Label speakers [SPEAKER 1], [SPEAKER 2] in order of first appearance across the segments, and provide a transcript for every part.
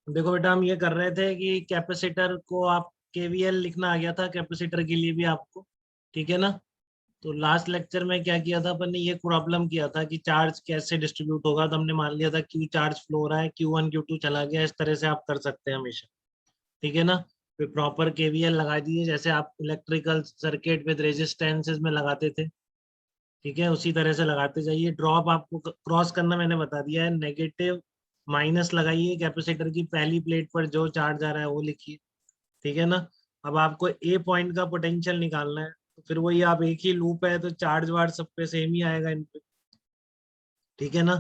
[SPEAKER 1] देखो बेटा, हम ये कर रहे थे कि कैपेसिटर को आप केवीएल लिखना आ गया था कैपेसिटर के लिए भी आपको, ठीक है ना। तो लास्ट लेक्चर में क्या किया था अपन ने, ये प्रॉब्लम किया था कि चार्ज कैसे डिस्ट्रीब्यूट होगा। तो हमने मान लिया था क्यू चार्ज फ्लो हो रहा है, Q1 Q2 चला गया। इस तरह से आप कर सकते हैं हमेशा, ठीक है ना। फिर प्रॉपर केवीएल लगा दिए जैसे आप इलेक्ट्रिकल सर्किट विद रेजिस्टेंसेस में लगाते थे, ठीक है, उसी तरह से लगाते जाइए। ड्रॉप आपको क्रॉस करना मैंने बता दिया है, नेगेटिव माइनस लगाइए कैपेसिटर की पहली प्लेट पर जो चार्ज आ रहा है वो लिखिए, ठीक है ना। अब आपको ए पॉइंट का पोटेंशियल निकालना है, तो फिर वही आप, एक ही लूप है तो चार्ज वार्ज सब पे सेम ही आएगा इन पे, ठीक है ना।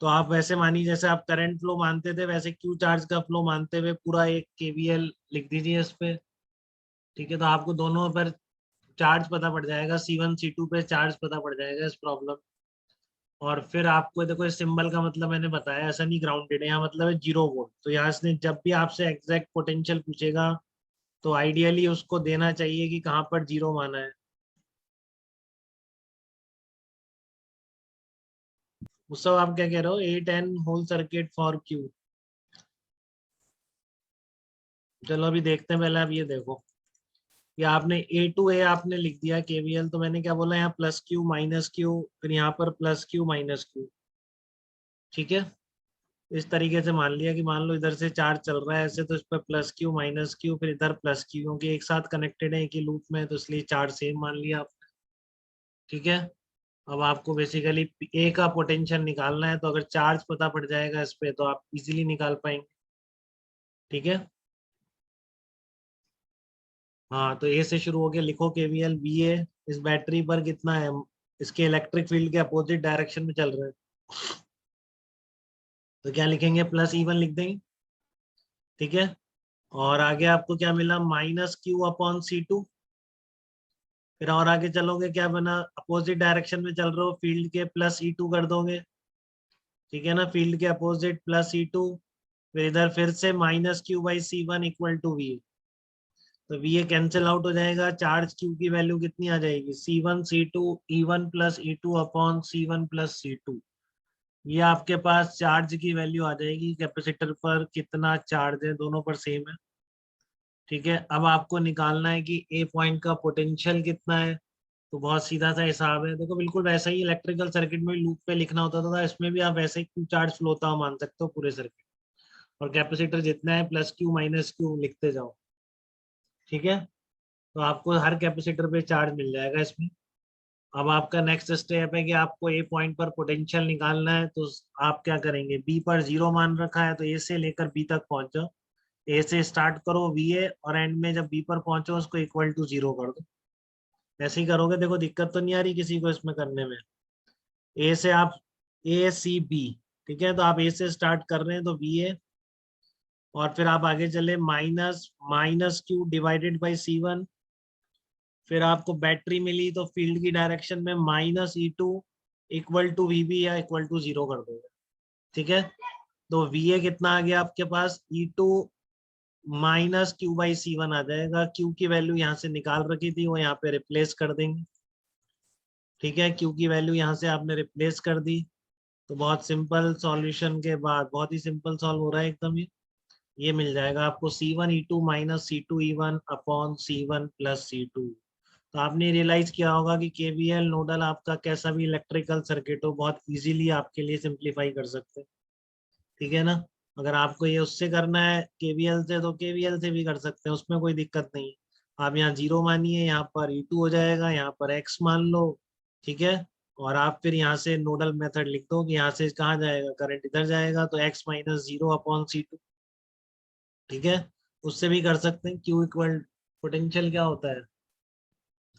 [SPEAKER 1] तो आप वैसे मानिए जैसे आप करंट फ्लो मानते थे वैसे क्यू चार्ज का फ्लो मानते हुए पूरा एक केवीएल लिख दीजिए इस पे, ठीक है। तो आपको दोनों पर चार्ज पता पड़ जाएगा, C1 C2 पे चार्ज पता पड़ जाएगा इस प्रॉब्लम। और फिर आपको देखो इस सिंबल का मतलब मैंने बताया, ऐसा नहीं ग्राउंडेड है, यहाँ मतलब है 0 वोल्ट। तो यहाँ से जब भी आपसे एग्जैक्ट पोटेंशियल पूछेगा तो आइडियली उसको देना चाहिए कि कहाँ पर 0 माना है। उस सब आप क्या कह रहे हो, 8N whole circuit for Q. चलो अभी देखते हैं, पहले आप ये देखो, या आपने A टू A आपने लिख दिया केवीएल। तो मैंने क्या बोला, यहाँ प्लस क्यू माइनस क्यू, फिर यहाँ पर प्लस क्यू माइनस क्यू, ठीक है। इस तरीके से मान लिया कि मान लो इधर से चार्ज चल रहा है ऐसे, तो इस पर प्लस क्यू माइनस क्यू, फिर इधर प्लस क्यू, क्योंकि एक साथ कनेक्टेड है एक ही लूप में, तो इसलिए चार्ज सेम मान लिया आपने, ठीक है। अब आपको बेसिकली ए का पोटेंशियल निकालना है, तो अगर चार्ज पता पड़ जाएगा इस पे तो आप इजीली निकाल पाएंगे, ठीक है। हाँ, तो ए से शुरू हो गया, लिखो केवीएल बी ए इस बैटरी पर कितना है, इसके इलेक्ट्रिक फील्ड के अपोजिट डायरेक्शन में चल रहे हैं, तो क्या लिखेंगे, प्लस E1 लिख देंगे, ठीक है। और आगे आपको क्या मिला, माइनस क्यू अपॉन C2। फिर और आगे चलोगे, क्या बना, अपोजिट डायरेक्शन में चल रहे हो फील्ड के, प्लस E2 कर दोगे, ठीक है ना, फील्ड के अपोजिट प्लस E2। फिर इधर फिर से minus Q by C1 equal to V. तो वी ए कैंसिल आउट हो जाएगा, चार्ज क्यू की वैल्यू कितनी आ जाएगी, C1 C2 E1 plus E2 upon C1 plus C2। ये आपके पास चार्ज की वैल्यू आ जाएगी, कैपेसिटर पर कितना चार्ज है, दोनों पर सेम है, ठीक है। अब आपको निकालना है कि ए पॉइंट का पोटेंशियल कितना है। तो बहुत सीधा सा हिसाब है, देखो बिल्कुल वैसा ही इलेक्ट्रिकल सर्किट में लूप पे लिखना होता था, इसमें भी आप वैसे ही क्यू चार्ज फ्लो होता हो मान सकते हो पूरे सर्किट। और कैपेसिटर जितना है प्लस क्यू माइनस क्यू लिखते जाओ, ठीक है। तो आपको हर कैपेसिटर पे चार्ज मिल जाएगा इसमें। अब आपका नेक्स्ट स्टेप है कि आपको ए पॉइंट पर पोटेंशियल निकालना है। तो आप क्या करेंगे, बी पर 0 मान रखा है तो ए से लेकर बी तक पहुंचो, ए से स्टार्ट करो वी ए, और एंड में जब बी पर पहुंचो उसको इक्वल टू 0 कर दो। ऐसे ही करोगे, देखो दिक्कत तो नहीं आ रही किसी को इसमें करने में। ए से आप A C B, ठीक है, तो आप ए से स्टार्ट कर रहे हैं तो बी ए, और फिर आप आगे चले minus minus Q divided by C1। फिर आपको बैटरी मिली तो फील्ड की डायरेक्शन में minus E2 equal to VB या इक्वल टू 0 कर दोगे, ठीक है। तो VA कितना आ गया आपके पास, E2 minus Q by C1 आ जाएगा। क्यू की वैल्यू यहाँ से निकाल रखी थी वो यहाँ पे रिप्लेस कर देंगे, ठीक है। क्यू की वैल्यू यहाँ से आपने रिप्लेस कर दी। तो बहुत सिंपल सॉल्यूशन के बाद, बहुत ही सिंपल सॉल्व हो रहा है एकदम ये मिल जाएगा आपको C1 E2 minus C2 E1 upon C1 plus C2। तो आपने रियलाइज किया होगा कि केवीएल नोडल आपका कैसा भी इलेक्ट्रिकल सर्किट हो बहुत इजीली आपके लिए सिंप्लीफाई कर सकते हैं, ठीक है ना। अगर आपको ये उससे करना है केवीएल से तो केवीएल से भी कर सकते हैं, उसमें कोई दिक्कत नहीं है। आप यहाँ 0 मानिए, यहाँ पर E2 हो जाएगा, यहाँ पर X मान लो, ठीक है। और आप फिर यहाँ से नोडल मेथड लिख दो कि यहाँ से कहाँ जाएगा, करंट इधर जाएगा, तो X माइनस 0 अपॉन C2, ठीक है। उससे भी कर सकते हैं, Q इक्वल पोटेंशियल क्या होता है,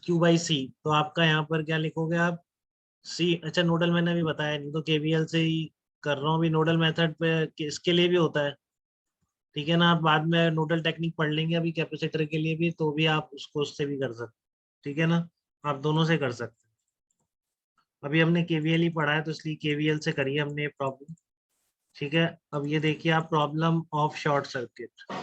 [SPEAKER 1] Q बाई C। तो आपका यहाँ पर क्या लिखोगे आप, सी, अच्छा नोडल मैंने अभी बताया नहीं तो केवीएल से ही कर रहा हूँ अभी, नोडल मेथड पे इसके लिए भी होता है, ठीक है ना। आप बाद में नोडल टेक्निक पढ़ लेंगे, अभी कैपेसिटर के लिए भी, तो भी आप उसको उससे भी कर सकते, ठीक है ना। आप दोनों से कर सकते हैं। अभी हमने केवीएल ही पढ़ा है तो इसलिए केवीएल से करिए हमने ये प्रॉब्लम, ठीक है। अब ये देखिए आप, प्रॉब्लम ऑफ शॉर्ट सर्किट।